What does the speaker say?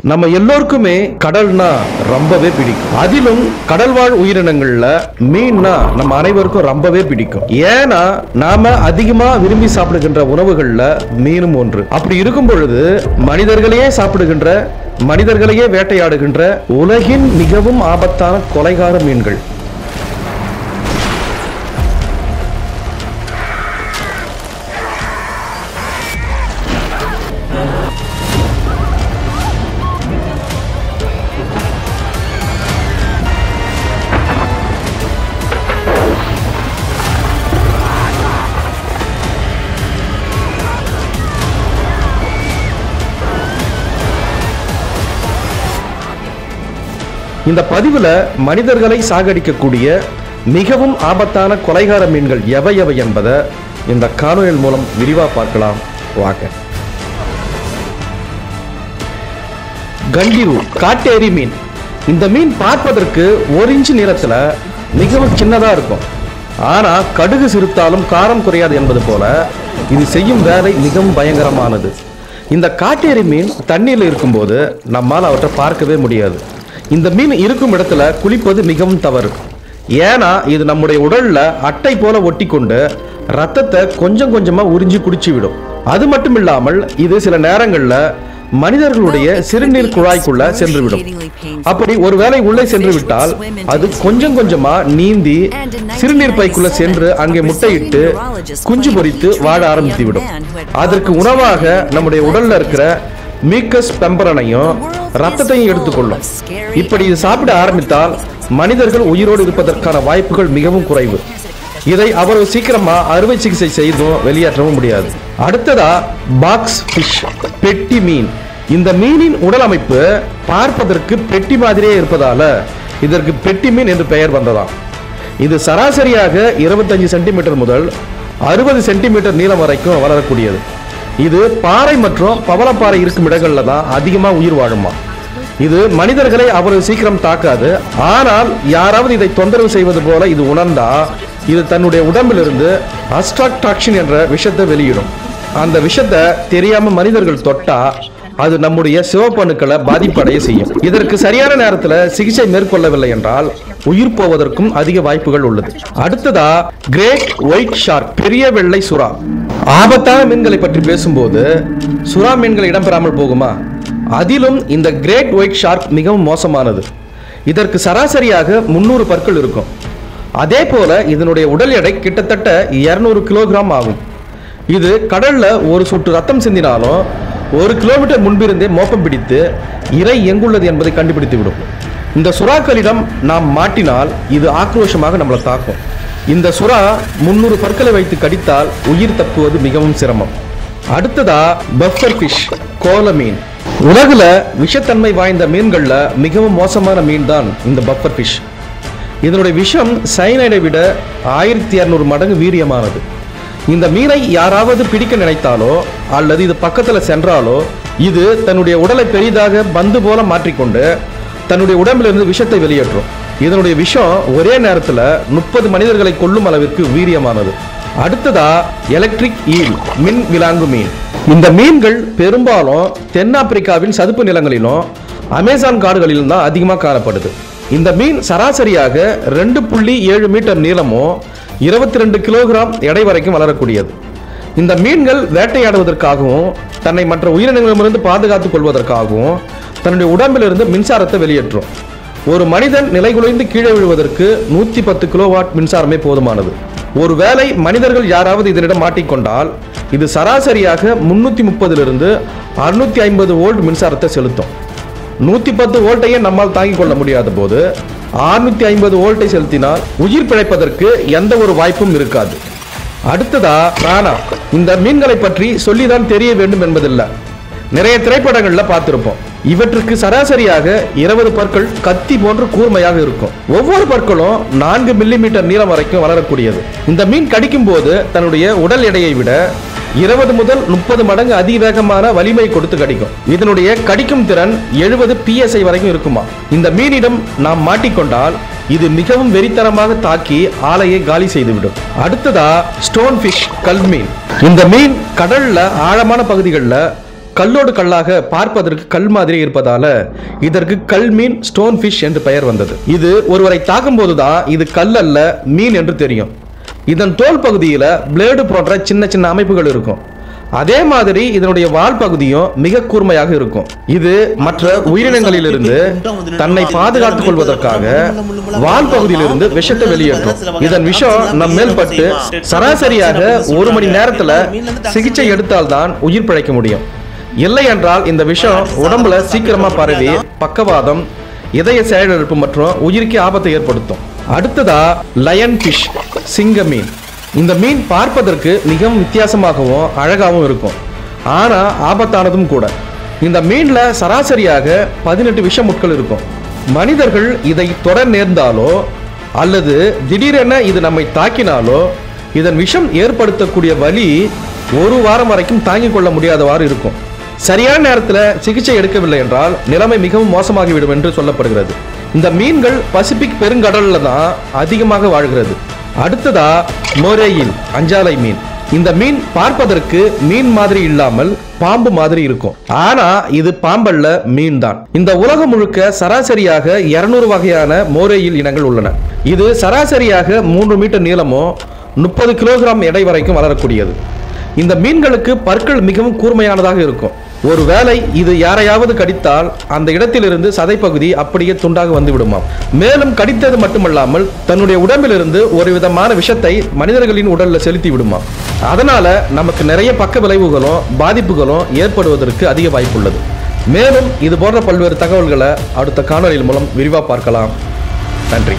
நம்ம எல்லோருக்குமே கடல்னா ரொம்பவே பிடிக்கும். அதிலும் கடல்வாழ் உயிரினங்கள்ல மீன்னா நம்ம அனைவருக்கும் ரொம்பவே பிடிக்கும். ஏன்னா நாம அதிகமா விரும்பி சாப்பிடுகின்ற உணவுகள்ல மீனும் ஒன்று. அப்படி இருக்கும் பொழுது மனிதர்களையே சாப்பிடுகின்ற, மனிதர்களையே வேட்டையாடுகின்ற உலகின் மிகவும் ஆபத்தான கொலைகார மீன்கள். இந்த பதிவுல மனிதர்களை சாகடிக்கக்கூடிய மிகவும் ஆபத்தான கொலைகார மீன்கள் எவை எவை என்பதை இந்த காணொளி மூலம் விரிவா பார்க்கலாம் வாங்க. கண்டிரு காட்டேரி மீன். இந்த மீன் பார்ப்பதற்கு 1 இன்ச் நீளத்துல மிகவும் சின்னதா இருக்கும். ஆனா கடுகு சிறுத்தாலும் காரம் குறையாது என்பது போல இது செய்யும் வேலை மிகவும் பயங்கரமானது. இந்த காட்டேரி மீன் தண்ணீர்ல இருக்கும்போது நம்மால் அவற்றை பார்க்கவே முடியாது. இந்த மீன் இருக்கும் இடத்துல குளிப்பது மிகவும் தவறு. ஏன்னா இது நம்முடைய உடல்ல அட்டை போல ஒட்டி கொண்டு ரத்தத்தை கொஞ்சம் கொஞ்சமா உறிஞ்சி குடிச்சு விடும். அது மட்டும் இல்லாமல் இது சில நேரங்கள்ல மனிதர்களுடைய சிறுநீர் குழாய்க்குள்ள சென்றுவிடும். அப்படி ஒருவேளை உள்ளே சென்று விட்டால் அது கொஞ்சம் கொஞ்சமா நீந்தி சிறுநீர் பைக்குள்ள சென்று அங்கே முட்டையிட்டு குஞ்சு பொரித்து வாழ ஆரம்பித்து விடும். அதற்கு உணவாக நம்முடைய உடல்ல இருக்கிற மீக்கஸ் பெம்பரனையும் ரத்தத்தையும் எடுத்துக்கொள்ளும். இப்படி இது சாப்பிட ஆரம்பித்தால் மனிதர்கள் உயிரோடு இருப்பதற்கான வாய்ப்புகள் மிகவும் குறைவு. இதை அவ்வளவு சீக்கிரமா அறுவை சிகிச்சை செய்தும் வெளியேற்றவும் முடியாது. அடுத்ததா பாக்ஸ் ஃபிஷ், பெட்டி மீன். இந்த மீனின் உடல் அமைப்பு பார்ப்பதற்கு பெட்டி மாதிரியே இருப்பதால இதற்கு பெட்டி மீன் என்று பெயர் வந்ததாம். இது சராசரியாக 25 சென்டிமீட்டர் முதல் 60 சென்டிமீட்டர் நீளம் வரைக்கும் வளரக்கூடியது. இது பாறை மற்றும் பவளப்பாறை இருக்கும் இடங்கள்ல தான் அதிகமா உயிர் வாழுமா. இது மனிதர்களை அவ்வளவு சீக்கிரம் தாக்காது. ஆனால் யாராவது இதை தொந்தரவு செய்வது போல இது உணர்ந்தா இது தன்னுடைய உடம்பிலிருந்து அஸ்ட்ராக்டாக்சின் என்ற விஷத்தை வெளியிடும். அந்த விஷத்தை தெரியாம மனிதர்கள் தொட்டா அது நம்முடைய சிவப்பணுக்களை பாதிப்படைய செய்யும். இதற்கு சரியான நேரத்தில் சிகிச்சை மேற்கொள்ளவில்லை என்றால் உயிர் போவதற்கும் அதிக வாய்ப்புகள் உள்ளது. அடுத்ததா கிரேட் ஒயிட் ஷார்க், பெரிய வெள்ளை சுறா. ஆபத்தான மீன்களை பற்றி பேசும்போது சுறா மீன்கள் இடம்பெறாமல் போகுமா? அதிலும் இந்த கிரேட் ஒயிட் ஷார்க் மிகவும் மோசமானது. இதற்கு சராசரியாக 300 பற்கள் இருக்கும். அதே போல இதனுடைய உடல் எடை கிட்டத்தட்ட 200 கிலோகிராம் ஆகும். இது கடல்ல ஒரு சொட்டு ரத்தம் சிந்தினாலும் 1 கிலோமீட்டர் முன்பிருந்தே மோப்பம் பிடித்து இறை எங்குள்ளது என்பதை கண்டுபிடித்து விடும். இந்த சுறாக்களிடம் நாம் மாட்டினால் இது ஆக்ரோஷமாக நம்மளை தாக்கும். இந்த சுறா 300 பற்களை வைத்து கடித்தால் உயிர் தப்புவது மிகவும் சிரமம். அடுத்ததா பஃபர் ஃபிஷ், கோல மீன். உலகுல விஷத்தன்மை வாய்ந்த மீன்கள்ல மிகவும் மோசமான மீன் தான் இந்த பஃபர் ஃபிஷ். இதனுடைய விஷம் சைனைடை விட 1200 மடங்கு வீரியமானது. இந்த மீனை யாராவது பிடிக்க நினைத்தாலோ அல்லது இது பக்கத்துல சென்றாலோ இது தன்னுடைய உடலை பெரிதாக பந்து போல மாற்றிக்கொண்டு தன்னுடைய உடம்பிலிருந்து விஷத்தை வெளியேற்றும். இதனுடைய விஷம் ஒரே நேரத்தில் 30 மனிதர்களை கொல்லும் அளவிற்கு வீரியமானது. அடுத்ததா எலக்ட்ரிக் ஈல், மின் விலாங்கு மீன். இந்த மீன்கள் பெரும்பாலும் தென்னாப்பிரிக்காவின் சதுப்பு நிலங்களிலும் அமேசான் காடுகளிலும் தான் அதிகமாக காணப்படுது. இந்த மீன் சராசரியாக 2.7 மீட்டர் நீளமும் 22 கிலோகிராம் எடை வரைக்கும் வளரக்கூடியது. இந்த மீன்கள் வேட்டையாடுவதற்காகவும் தன்னை மற்ற உயிரினங்களிடமிருந்து பாதுகாத்துக் கொள்வதற்காகவும் தன்னுடைய உடம்பிலிருந்து மின்சாரத்தை வெளியேற்றும். ஒரு மனிதன் நிலைகுலைந்து கீழே விழுவதற்கு 110 கிலோவாட் மின்சாரமே போதுமானது. ஒருவேளை மனிதர்கள் யாராவது இதனிடம் மாட்டிக்கொண்டால் இது சராசரியாக 330 650 வோல்ட் மின்சாரத்தை செலுத்தும். 110 வோல்ட்டையே நம்மால் தாங்கிக் கொள்ள முடியாத போது 650 வோல்ட்டை செலுத்தினால் உயிர் பிழைப்பதற்கு எந்த ஒரு வாய்ப்பும் இருக்காது. அடுத்ததா பிரானா. இந்த மீன்களை பற்றி சொல்லிதான் தெரிய வேண்டும் என்பதில்லை. நிறைய திரைப்படங்கள்ல பார்த்திருப்போம். இவற்றுக்கு சராசரியாக 20 பற்கள் கத்தி போன்று கூர்மையாக இருக்கும். ஒவ்வொரு பற்களும் 4 மில்லிமீட்டர் நீளம் வரைக்கும் வளரக்கூடியது. இந்த மீன் கடிக்கும் போது தன்னுடைய உடல் எடையை விட 20 முதல் 30 மடங்கு அதிவேகமான வலிமை கொடுத்து கடிக்கும். இதனுடைய கடிக்கும் திறன் 70 PSI வரைக்கும் இருக்குமா. இந்த மீனிடம் நாம் மாட்டிக்கொண்டால் இது மிகவும் வெறித்தனமாக தாக்கி ஆலையை காலி செய்துவிடும். அடுத்ததா ஸ்டோன் ஃபிஷ், கல் மீன். இந்த மீன் கடல்ல ஆழமான பகுதிகளில் கல்லோடு கல்லாக பார்ப்பதற்கு கல் மாதிரி இருப்பதால இதற்கு கல் மீன், ஸ்டோன் ஃபிஷ் என்று பெயர் வந்தது. இது ஒருவரை தாக்கும் போதுதான் இது கல் அல்ல மீன் என்று தெரியும். இதன் தோல் பகுதியில் பிளேடு போன்ற சின்ன சின்ன அமைப்புகள் இருக்கும். அதே மாதிரி இதனுடைய வால் பகுதியும் மிக கூர்மையாக இருக்கும். இது மற்ற உயிரினங்களிலிருந்து தன்னை பாதுகாத்துக் கொள்வதற்காக வால் பகுதியிலிருந்து விஷத்தை வெளியேற்றும். இதன் விஷம் நம் மேல் பட்டு சராசரியாக 1 மணி நேரத்துல சிகிச்சை எடுத்தால்தான் உயிர் பிழைக்க முடியும். இல்லை என்றால் இந்த விஷம் உடம்புல சீக்கிரமா பரவி பக்கவாதம், இதய செயலிழப்பு மற்றும் உயிருக்கு ஆபத்தை ஏற்படுத்தும். அடுத்ததா லயன் ஃபிஷ், சிங்க மீன். இந்த மீன் பார்ப்பதற்கு மிகவும் வித்தியாசமாகவும் அழகாகவும் இருக்கும். ஆனா ஆபத்தானதும் கூட. இந்த மீன்ல சராசரியாக 18 விஷ முட்கள் இருக்கும். மனிதர்கள் இதை தொட நேர்ந்தாலோ அல்லது திடீரென இது நம்மை தாக்கினாலோ இதன் விஷம் ஏற்படுத்தக்கூடிய வலி 1 வாரம் வரைக்கும் தாங்கிக் கொள்ள முடியாதவாறு இருக்கும். சரியான நேரத்தில் சிகிச்சை எடுக்கவில்லை என்றால் நிலைமை மிகவும் மோசமாகிவிடும் என்று சொல்லப்படுகிறது. இந்த மீன்கள் பசிபிக் பெருங்கடல்ல தான் அதிகமாக வாழ்கிறது. அடுத்ததா மோரேயில், அஞ்சாலை மீன். இந்த மீன் பார்ப்பதற்கு மீன் மாதிரி இல்லாமல் பாம்பு மாதிரி இருக்கும். ஆனா இது பாம்பல்ல, மீன் தான். இந்த உலகம் முழுக்க சராசரியாக 200 வகையான மோரேயில் இனங்கள் உள்ளன. இது சராசரியாக 3 மீட்டர் நீளமோ 30 கிலோகிராம் எடை வரைக்கும் வளரக்கூடியது. இந்த மீன்களுக்கு பற்கள் மிகவும் கூர்மையானதாக இருக்கும். ஒருவேளை இது யாரையாவது கடித்தால் அந்த இடத்திலிருந்து சதைப்பகுதி அப்படியே துண்டாக வந்து விடுமாம். மேலும் கடித்தது மட்டுமல்லாமல் தன்னுடைய உடம்பிலிருந்து ஒரு விதமான விஷத்தை மனிதர்களின் உடல்ல செலுத்தி விடுமாம். அதனால நமக்கு நிறைய பக்க விளைவுகளும் பாதிப்புகளும் ஏற்படுவதற்கு அதிக வாய்ப்புள்ளது. மேலும் இது போன்ற பல்வேறு தகவல்களை அடுத்த காணொளியின் மூலம் விரிவாக பார்க்கலாம். நன்றி.